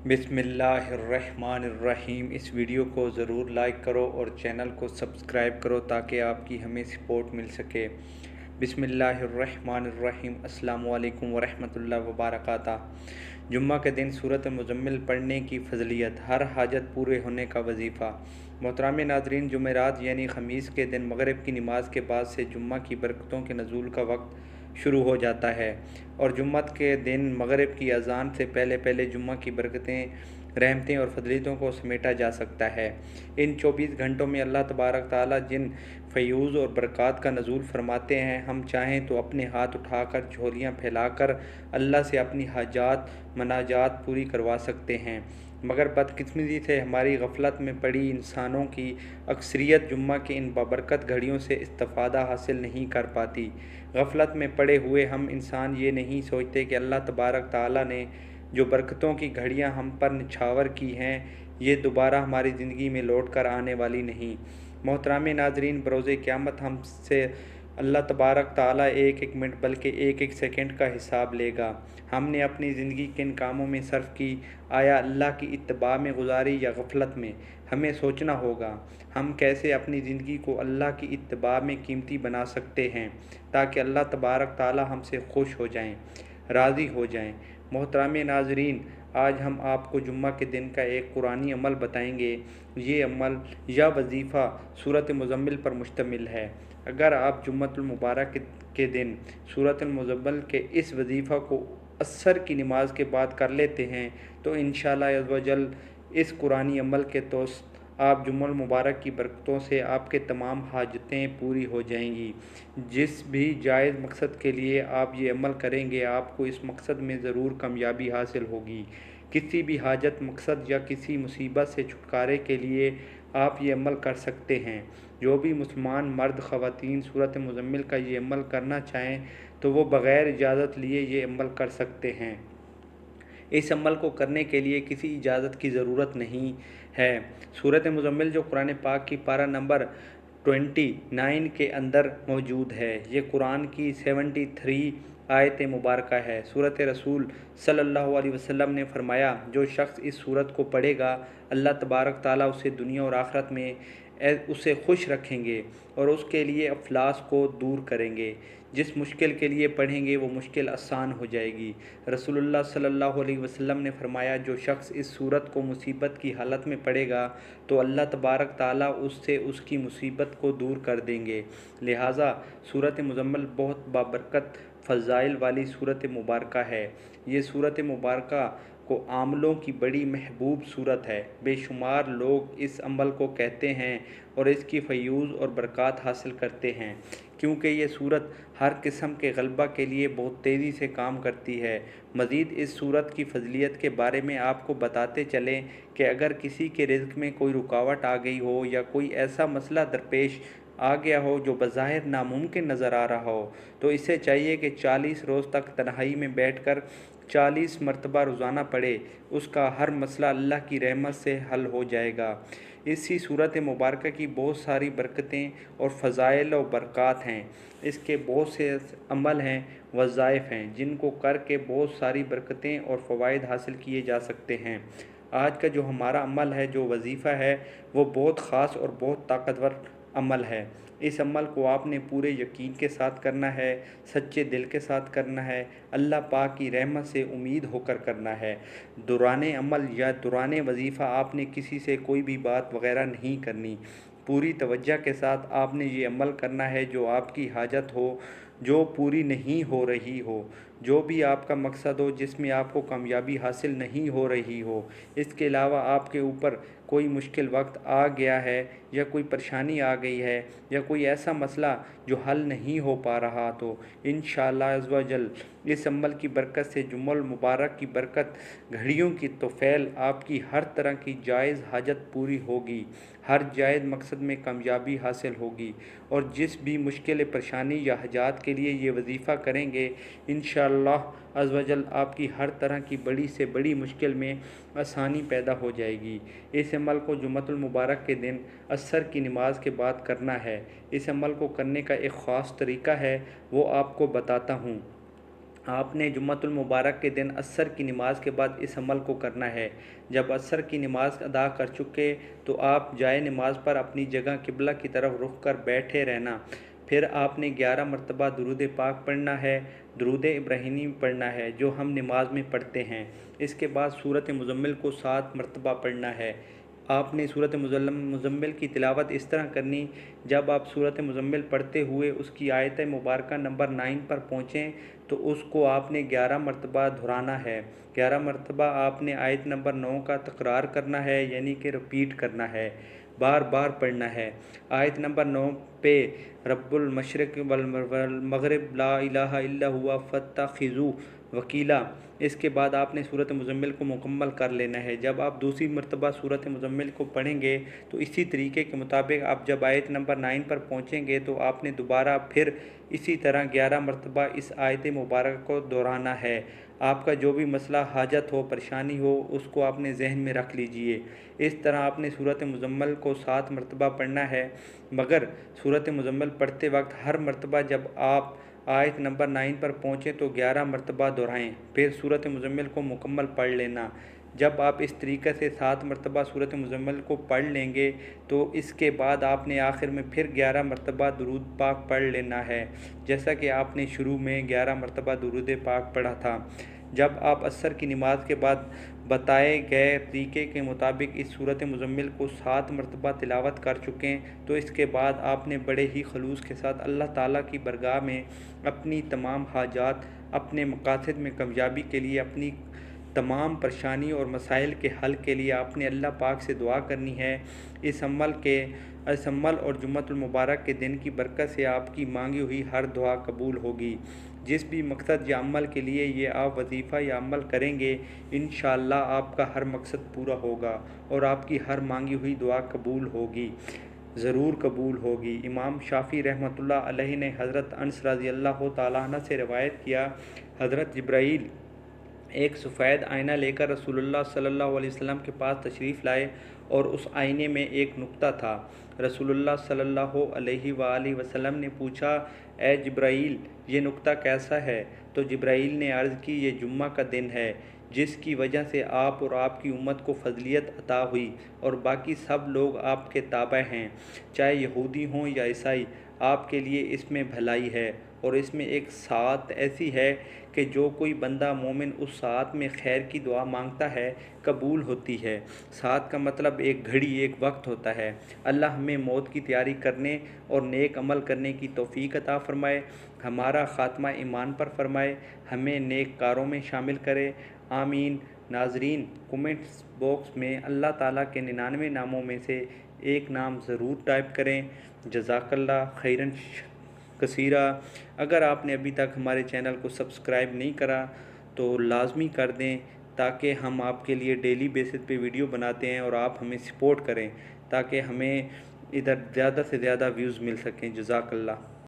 बिस्मिल्लाहिर्रहमानिर्रहीम। इस वीडियो को ज़रूर लाइक करो और चैनल को सब्सक्राइब करो ताकि आपकी हमें सपोर्ट मिल सके। बिस्मिल्लाहिर्रहमानिर्रहीम। अस्सलामु अलैकुम वरहमतुल्लाहि वबरकातुहू। जुम्मा के दिन सूरत मुज़म्मिल पढ़ने की फ़ज़लियत, हर हाजत पूरे होने का वजीफ़ा। मोहतरम नाज़रीन, जुमेरात यानी ख़मीस के दिन मगरिब की नमाज के बाद से जुम्मा की बरकतों के नज़ूल का वक्त शुरू हो जाता है और जुम्मत के दिन मगरिब की अज़ान से पहले पहले जुम्मा की बरकतें, रहमतें और फजलीतों को समेटा जा सकता है। इन 24 घंटों में अल्लाह तबारक ताला जिन फ़यूज़ और बरक़ात का नज़ूल फरमाते हैं, हम चाहें तो अपने हाथ उठाकर झोलियाँ फैलाकर अल्लाह से अपनी हाजात मनाजात पूरी करवा सकते हैं। मगर बदकिस्मती से हमारी गफलत में पड़ी इंसानों की अक्सरियत जुम्मा के इन बाबरकत घड़ियों से इस्तिफ़ादा हासिल नहीं कर पाती। गफलत में पड़े हुए हम इंसान ये नहीं सोचते कि अल्लाह तबारक ताला ने जो बरकतों की घड़ियां हम पर निछावर की हैं, ये दोबारा हमारी ज़िंदगी में लौट कर आने वाली नहीं। मोहतरम नाज़रीन, बरोज़े क़यामत हमसे अल्लाह तबारक ताला एक एक मिनट बल्कि एक एक सेकंड का हिसाब लेगा। हमने अपनी ज़िंदगी किन कामों में सर्फ की, आया अल्लाह की इत्तबा में गुजारी या गफलत में, हमें सोचना होगा। हम कैसे अपनी ज़िंदगी को अल्लाह की इत्तबा में कीमती बना सकते हैं ताकि अल्लाह तबारक ताला हमसे खुश हो जाएं, राज़ी हो जाएं। मोहतरम नाज़रीन, आज हम आपको जुम्मा के दिन का एक कुरानी अमल बताएंगे। ये अमल या वजीफ़ा सूरत मुज़म्मिल पर मुश्तमिल है। अगर आप जुम्मतुल मुबारक के दिन सूरत मुज़म्मिल के इस वजीफ़ा को असर की नमाज के बाद कर लेते हैं तो इंशाअल्लाह अज़्ज़ व जल इस कुरानी अमल के तोस आप जुम्मुल मुबारक की बरकतों से आपके तमाम हाजतें पूरी हो जाएंगी। जिस भी जायज़ मकसद के लिए आप ये अमल करेंगे, आपको इस मकसद में ज़रूर कामयाबी हासिल होगी। किसी भी हाजत, मकसद या किसी मुसीबत से छुटकारे के लिए आप ये अमल कर सकते हैं। जो भी मुसलमान मर्द ख़वातीन सूरत मुज़म्मिल का ये अमल करना चाहें तो वो बग़ैर इजाज़त लिए ये अमल कर सकते हैं। इस अमल को करने के लिए किसी इजाज़त की ज़रूरत नहीं है। सूरत मुज़म्मिल जो कुरान पाक की पारा नंबर 29 के अंदर मौजूद है, ये कुरान की 73 आयत मुबारक है। सूरत रसूल सल्लल्लाहु अलैहि वसल्लम ने फरमाया, जो शख्स इस सूरत को पढ़ेगा, अल्लाह तबारक ताला उसे दुनिया और आखिरत में उसे खुश रखेंगे और उसके लिए अफलास को दूर करेंगे। जिस मुश्किल के लिए पढ़ेंगे वो मुश्किल आसान हो जाएगी। रसूलुल्लाह सल्लल्लाहु अलैहि वसल्लम ने फरमाया, जो शख्स इस सूरत को मुसीबत की हालत में पढ़ेगा तो अल्लाह तबारक ताला उससे उसकी मुसीबत को दूर कर देंगे। लिहाजा सूरत मुज़म्मिल बहुत बाबरकत फ़ज़ाइल वाली सूरत मुबारक है। ये सूरत मुबारक को आमलों की बड़ी महबूब सूरत है। बेशुमार लोग इस अमल को कहते हैं और इसकी फ़यूज़ और बरक़ात हासिल करते हैं, क्योंकि ये सूरत हर किस्म के गलबा के लिए बहुत तेज़ी से काम करती है। मज़ीद इस सूरत की फ़ज़लियत के बारे में आपको बताते चलें कि अगर किसी के रिज़्क़ में कोई रुकावट आ गई हो या कोई ऐसा मसला दरपेश आ गया हो जो बज़ाहिर नामुमकिन नज़र आ रहा हो, तो इसे चाहिए कि 40 रोज़ तक तन्हाई में बैठकर 40 मरतबा रोज़ाना पढ़े। उसका हर मसला अल्लाह की रहमत से हल हो जाएगा। इसी सूरत मुबारक की बहुत सारी बरकतें और फ़ज़ाइल और बरक़ात हैं। इसके बहुत से अमल हैं, वज़ाइफ़ हैं, जिनको करके बहुत सारी बरकतें और फ़वाइद हासिल किए जा सकते हैं। आज का जो हमारा अमल है, जो वजीफ़ा है, वो बहुत ख़ास और बहुत ताकतवर अमल है। इस अमल को आपने पूरे यकीन के साथ करना है, सच्चे दिल के साथ करना है, अल्लाह पाक की रहमत से उम्मीद होकर करना है। दौराने अमल या दौराने वजीफ़ा आपने किसी से कोई भी बात वगैरह नहीं करनी। पूरी तवज्जो के साथ आपने ये अमल करना है। जो आपकी हाजत हो, जो पूरी नहीं हो रही हो, जो भी आपका मकसद हो, जिसमें आपको कामयाबी हासिल नहीं हो रही हो, इसके अलावा आपके ऊपर कोई मुश्किल वक्त आ गया है या कोई परेशानी आ गई है या कोई ऐसा मसला जो हल नहीं हो पा रहा, तो इंशाअल्लाह अज़्ज़ व जल इस अमल की बरकत से जुम्मुल मुबारक की बरकत घड़ियों की तोफ़ैल आपकी हर तरह की जायज़ हाजत पूरी होगी, हर जायज़ मकसद में कामयाबी हासिल होगी। और जिस भी मुश्किल परेशानी या हजात के लिए ये वजीफ़ा करेंगे, इंशाअल्लाह अज़्ज़ व जल आपकी हर तरह की बड़ी से बड़ी मुश्किल में आसानी पैदा हो जाएगी। इस अमल को जुम्मतुल मुबारक के दिन असर की नमाज के बाद करना है। इस अमल को करने का एक ख़ास तरीका है, वो आपको बताता हूँ। آپ نے جمعۃ المبارک کے دن عصر کی نماز کے بعد اس عمل کو کرنا ہے۔ جب عصر کی نماز ادا کر چکے تو آپ جائے نماز پر اپنی جگہ قبلہ کی طرف رخ کر بیٹھے رہنا۔ پھر آپ نے 11 مرتبہ درود پاک پڑھنا ہے، درود ابراہیمی پڑھنا ہے جو ہم نماز میں پڑھتے ہیں۔ اس کے بعد سورۃ مزمل کو 7 مرتبہ پڑھنا ہے۔ آپ نے سورۃ مزمل کی تلاوت اس طرح کرنی، جب آپ سورۃ مزمل پڑھتے ہوئے اس کی آیت مبارکہ نمبر 9 پر پہنچیں تو اس کو آپ نے 11 مرتبہ دہرانا ہے۔ 11 مرتبہ آپ نے آیت نمبر 9 کا تکرار کرنا ہے، یعنی کہ رپیٹ کرنا ہے، بار بار پڑھنا ہے۔ آیت نمبر 9 پہ رب المشرق والمغرب لا الہ الا ہوا فاتخذوہ وکیلا، اس کے بعد آپ نے سورۃ مزمل کو مکمل کر لینا ہے۔ جب آپ دوسری مرتبہ سورۃ مزمل کو پڑھیں گے تو اسی طریقے کے مطابق آپ جب آیت نمبر 9 پر پہنچیں گے تو آپ نے دوبارہ پھر اسی طرح 11 مرتبہ اس آیت مبارکہ کو دہرانا ہے۔ آپ کا جو بھی مسئلہ حاجت ہو، پریشانی ہو، اس کو آپ نے ذہن میں رکھ لیجئے۔ اس طرح آپ نے سورۃ مزمل کو 7 مرتبہ پڑھنا ہے، مگر سورۃ مزمل پڑھتے وقت ہر مرتبہ جب آپ آیت نمبر 9 پر پہنچیں تو 11 مرتبہ دہرائیں، پھر سورۃ مزمل کو مکمل پڑھ لینا۔ جب آپ اس طریقے سے 7 مرتبہ سورۃ مزمل کو پڑھ لیں گے تو اس کے بعد آپ نے آخر میں پھر 11 مرتبہ درود پاک پڑھ لینا ہے، جیسا کہ آپ نے شروع میں 11 مرتبہ درود پاک پڑھا تھا۔ جب آپ عصر کی نماز کے بعد بتائے گئے طریقے کے مطابق اس سورۃ مزمل کو 7 مرتبہ تلاوت کر چکیں تو اس کے بعد آپ نے بڑے ہی خلوص کے ساتھ اللہ تعالیٰ کی بارگاہ میں اپنی تمام حاجات، اپنے مقاصد میں کامیابی کے لیے، اپنی تمام پریشانیوں اور مسائل کے حل کے لیے آپ نے اللہ پاک سے دعا کرنی ہے۔ اس عمل اور جمعۃ المبارک کے دن کی برکت سے آپ کی مانگی ہوئی ہر دعا قبول ہوگی۔ جس بھی مقصد یا عمل کے لیے یہ آپ وظیفہ یا عمل کریں گے، انشاءاللہ آپ کا ہر مقصد پورا ہوگا اور آپ کی ہر مانگی ہوئی دعا قبول ہوگی، ضرور قبول ہوگی۔ امام شافعی رحمۃ اللہ علیہ نے حضرت انس رضی اللہ تعالیٰ عنہ سے روایت کیا، حضرت جبرائیل ایک سفید آئینہ لے کر رسول اللہ صلی اللہ علیہ وسلم کے پاس تشریف لائے اور اس آئینے میں ایک نقطہ تھا۔ رسول اللہ صلی اللہ علیہ وآلہ وسلم نے پوچھا، اے جبرائیل، یہ نقطہ کیسا ہے؟ تو جبرائیل نے عرض کی، یہ جمعہ کا دن ہے، جس کی وجہ سے آپ اور آپ کی امت کو فضیلت عطا ہوئی اور باقی سب لوگ آپ کے تابع ہیں، چاہے یہودی ہوں یا عیسائی، آپ کے لیے اس میں بھلائی ہے اور اس میں ایک ساعت ایسی ہے کہ جو کوئی بندہ مومن اس ساعت میں خیر کی دعا مانگتا ہے قبول ہوتی ہے۔ ساعت کا مطلب ایک گھڑی، ایک وقت ہوتا ہے۔ اللہ ہمیں موت کی تیاری کرنے اور نیک عمل کرنے کی توفیق عطا فرمائے، ہمارا خاتمہ ایمان پر فرمائے، ہمیں نیک کاروں میں شامل کرے، آمین۔ ناظرین، کومنٹس باکس میں اللہ تعالیٰ کے 99 ناموں میں سے ایک نام ضرور ٹائپ کریں۔ جزاک اللہ خیرن کثیرہ۔ اگر آپ نے ابھی تک ہمارے چینل کو سبسکرائب نہیں کرا تو لازمی کر دیں، تاکہ ہم آپ کے لیے ڈیلی بیسس پہ ویڈیو بناتے ہیں اور آپ ہمیں سپورٹ کریں، تاکہ ہمیں ادھر زیادہ سے زیادہ ویوز مل سکیں۔ جزاک اللہ۔